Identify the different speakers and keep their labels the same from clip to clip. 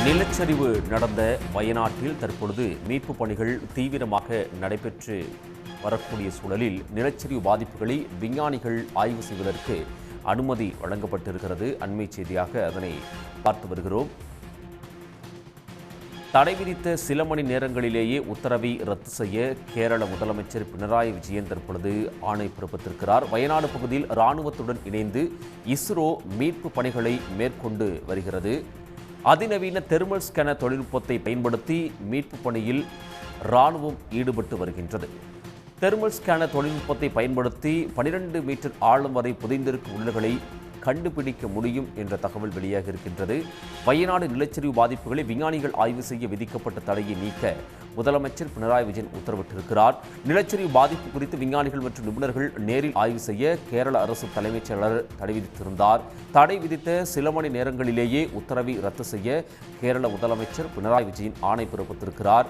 Speaker 1: நிலச்சரிவு நடந்த வயநாட்டில் தற்பொழுது மீட்பு பணிகள் தீவிரமாக நடைபெற்று வரக்கூடிய சூழலில் நிலச்சரிவு பாதிப்புகளை விஞ்ஞானிகள் ஆய்வு செய்வதற்கு அனுமதி வழங்கப்பட்டிருக்கிறது. அண்மை செய்தியாக அதனை பார்த்து வருகிறோம். தடை விதித்த சில மணி நேரங்களிலேயே உத்தரவை ரத்து செய்ய கேரள முதலமைச்சர் பினராயி விஜயன் தற்பொழுது ஆணை பிறப்பித்திருக்கிறார். வயநாடு பகுதியில் இராணுவத்துடன் இணைந்து இஸ்ரோ மீட்பு பணிகளை மேற்கொண்டு வருகிறது. அதிநவீன தெர்மல் ஸ்கேனர் தொழில்நுட்பத்தை பயன்படுத்தி மீட்பு பணியில் இராணுவம் ஈடுபட்டு வருகின்றது. தெர்மல் ஸ்கேனர் தொழில்நுட்பத்தை பயன்படுத்தி 12 மீட்டர் ஆழம் வரை புதைந்திருக்கும் உடல்களை கண்டுபிடிக்க முடியும் என்ற தகவல் வெளியாக இருக்கின்றது. வயநாடு நிலச்சரிவு பாதிப்புகளை விஞ்ஞானிகள் ஆய்வு செய்ய விதிக்கப்பட்ட தடையை நீக்க முதலமைச்சர் பினராயி விஜயன் உத்தரவிட்டிருக்கிறார். நிலச்சரிவு பாதிப்பு குறித்து விஞ்ஞானிகள் மற்றும் நிபுணர்கள் நேரில் ஆய்வு செய்ய கேரள அரசு தலைமைச் செயலாளர் தடை விதித்திருந்தார். தடை விதித்த சில மணி நேரங்களிலேயே உத்தரவை ரத்து செய்ய கேரள முதலமைச்சர் பினராயி விஜயன் ஆணை பிறப்பித்திருக்கிறார்.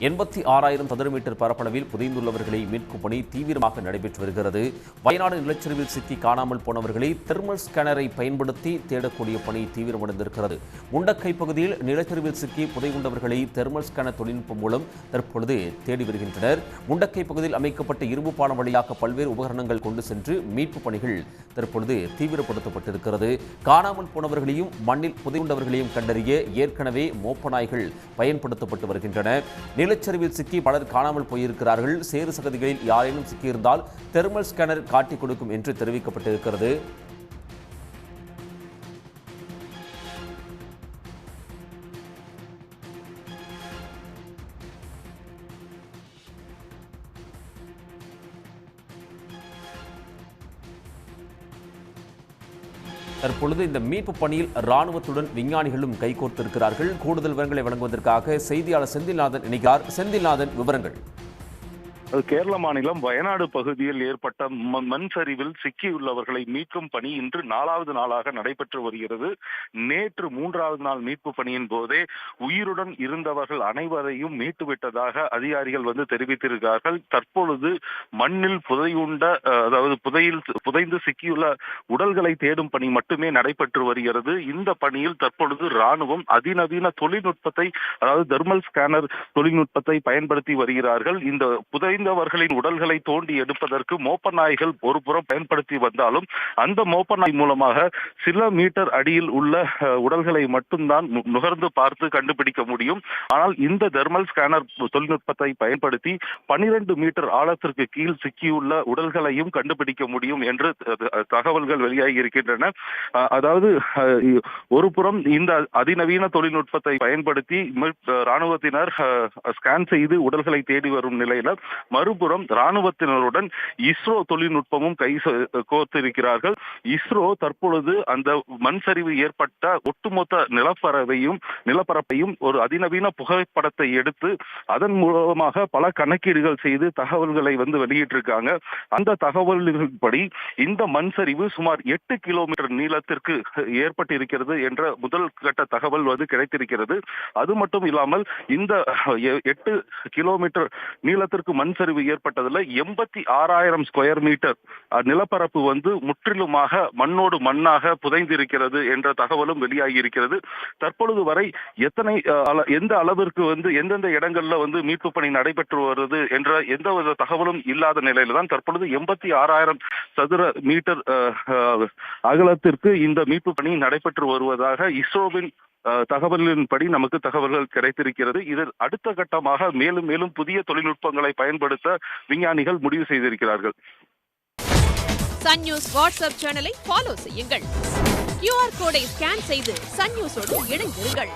Speaker 1: 86,000 சதுர மீட்டர் பரப்பளவில் புதைந்துள்ளவர்களை மீட்கும் பணி தீவிரமாக நடைபெற்று வருகிறது. வயநாடு நிலச்சரிவில் சிக்கி காணாமல் போனவர்களை தெர்மல் ஸ்கேனரை பயன்படுத்தி தேடக்கூடிய பணி தீவிரமடைந்திருக்கிறது. முண்டக்கை பகுதியில் நிலச்சரிவில் சிக்கி புதையுண்டவர்களை தெர்மல் ஸ்கேனர் தொழில்நுட்பம் மூலம் தற்பொழுது தேடி வருகின்றனர். முண்டக்கை பகுதியில் அமைக்கப்பட்ட இரும்பு பாலம் வழியாக பல்வேறு உபகரணங்கள் கொண்டு சென்று மீட்பு பணிகள் தற்பொழுது தீவிரப்படுத்தப்பட்டிருக்கிறது. காணாமல் போனவர்களையும் மண்ணில் புதையுண்டவர்களையும் கண்டறிய ஏற்கனவே மோப்ப நாய்கள் பயன்படுத்தப்பட்டு வருகின்றன. நிலச்சரிவில் சிக்கி பலர் காணாமல் போயிருக்கிறார்கள். சேறு சகதிகளில் யாரேனும் சிக்கியிருந்தால் தெர்மல் ஸ்கேனர் காட்டிக் கொடுக்கும் என்று தெரிவிக்கப்பட்டிருக்கிறது. தற்பொழுது இந்த மீட்பு பணியில் இராணுவத்துடன் விஞ்ஞானிகளும் கைகோர்த்திருக்கிறார்கள். கூடுதல் விவரங்களை வழங்குவதற்காக செய்தியாளர் செந்தில்நாதன் இணைகிறார். செந்தில்நாதன், விவரங்கள்.
Speaker 2: கேரள மாநிலம் வயநாடு பகுதியில் ஏற்பட்ட மண் சரிவில் சிக்கியுள்ளவர்களை மீட்கும் பணி இன்று 4வது நாளாக நடைபெற்று வருகிறது. நேற்று 3வது நாள் மீட்பு பணியின் போதே உயிருடன் இருந்தவர்கள் அனைவரையும் மீட்டுவிட்டதாக அதிகாரிகள் தெரிவித்திருக்கிறார்கள். தற்பொழுது மண்ணில் புதைந்து சிக்கியுள்ள உடல்களை தேடும் பணி மட்டுமே நடைபெற்று வருகிறது. இந்த பணியில் தற்பொழுது ராணுவம் அதிநவீன தொழில்நுட்பத்தை, அதாவது தெர்மல் ஸ்கேனர் தொழில்நுட்பத்தை பயன்படுத்தி வருகிறார்கள். இந்த புதைந்தவர்களின் உடல்களை தோண்டி எடுப்பதற்கு மோப்ப நாய்கள் ஒரு புறம் பயன்படுத்தி வந்தாலும் அந்த மோப்ப நாய் மூலமாக சில மீட்டர் அடியில் உள்ள உடல்களை மட்டும்தான் நுகர்ந்து பார்த்து கண்டுபிடிக்க முடியும். ஆனால் இந்த தெர்மல் ஸ்கேனர் தொழில்நுட்பத்தை பயன்படுத்தி 12 மீட்டர் ஆழத்திற்கு கீழ் சிக்கியுள்ள உடல்களையும் கண்டுபிடிக்க முடியும் என்று தகவல்கள் வெளியாகி இருக்கின்றன. அதாவது ஒரு புறம் இந்த அதிநவீன தொழில்நுட்பத்தை பயன்படுத்தி ராணுவத்தினர் ஸ்கேன் செய்து உடல்களை தேடி வரும் நிலையில மறுபுறம் ராணுவத்தினருடன் இஸ்ரோ தொழில்நுட்பமும் கை கோர்த்திருக்கிறார்கள். இஸ்ரோ தற்பொழுது அந்த மண் சரிவு ஏற்பட்ட ஒட்டுமொத்த நிலப்பரப்பையும் ஒரு அதிநவீன புகைப்படத்தை எடுத்து அதன் மூலமாக பல கணக்கீடுகள் செய்து தகவல்களை வெளியிட்டிருக்காங்க. அந்த தகவல்களின்படி இந்த மண் சரிவு சுமார் 8 கிலோமீட்டர் நீளத்திற்கு ஏற்பட்டிருக்கிறது என்ற முதல் கட்ட தகவல் கிடைத்திருக்கிறது. அது மட்டும் இல்லாமல் இந்த 8 கிலோமீட்டர் நீளத்திற்கு மண் சரிவு ஏற்பட்டதில் 86,000 ஸ்கொயர் மீட்டர் நிலப்பரப்பு முற்றிலுமாக மண்ணோடு மண்ணாக புதைந்திருக்கிறது என்ற தகவலும் வெளியாகி இருக்கிறது. தற்பொழுது வரை எந்த அளவிற்கு எந்தெந்த இடங்கள்ல மீட்பு பணி நடைபெற்று வருவது என்ற எந்த தகவலும் இல்லாத நிலையில தான் தற்பொழுது 86,000 சதுர மீட்டர் அகலத்திற்கு இந்த மீட்பு பணி நடைபெற்று வருவதாக இஸ்ரோவின் தகவலின்படி நமக்கு தகவல்கள் கிடைத்திருக்கிறது. இதில் அடுத்த கட்டமாக மேலும் மேலும் புதிய தொழில்நுட்பங்களை பயன்படுத்த விஞ்ஞானிகள் முடிவு செய்திருக்கிறார்கள்.
Speaker 3: சன் நியூஸ் வாட்ஸ்அப் சேனலை ஃபாலோ செய்யுங்கள். QR கோடை ஸ்கேன் செய்து சன் நியூஸோடு இணைந்திருங்கள்.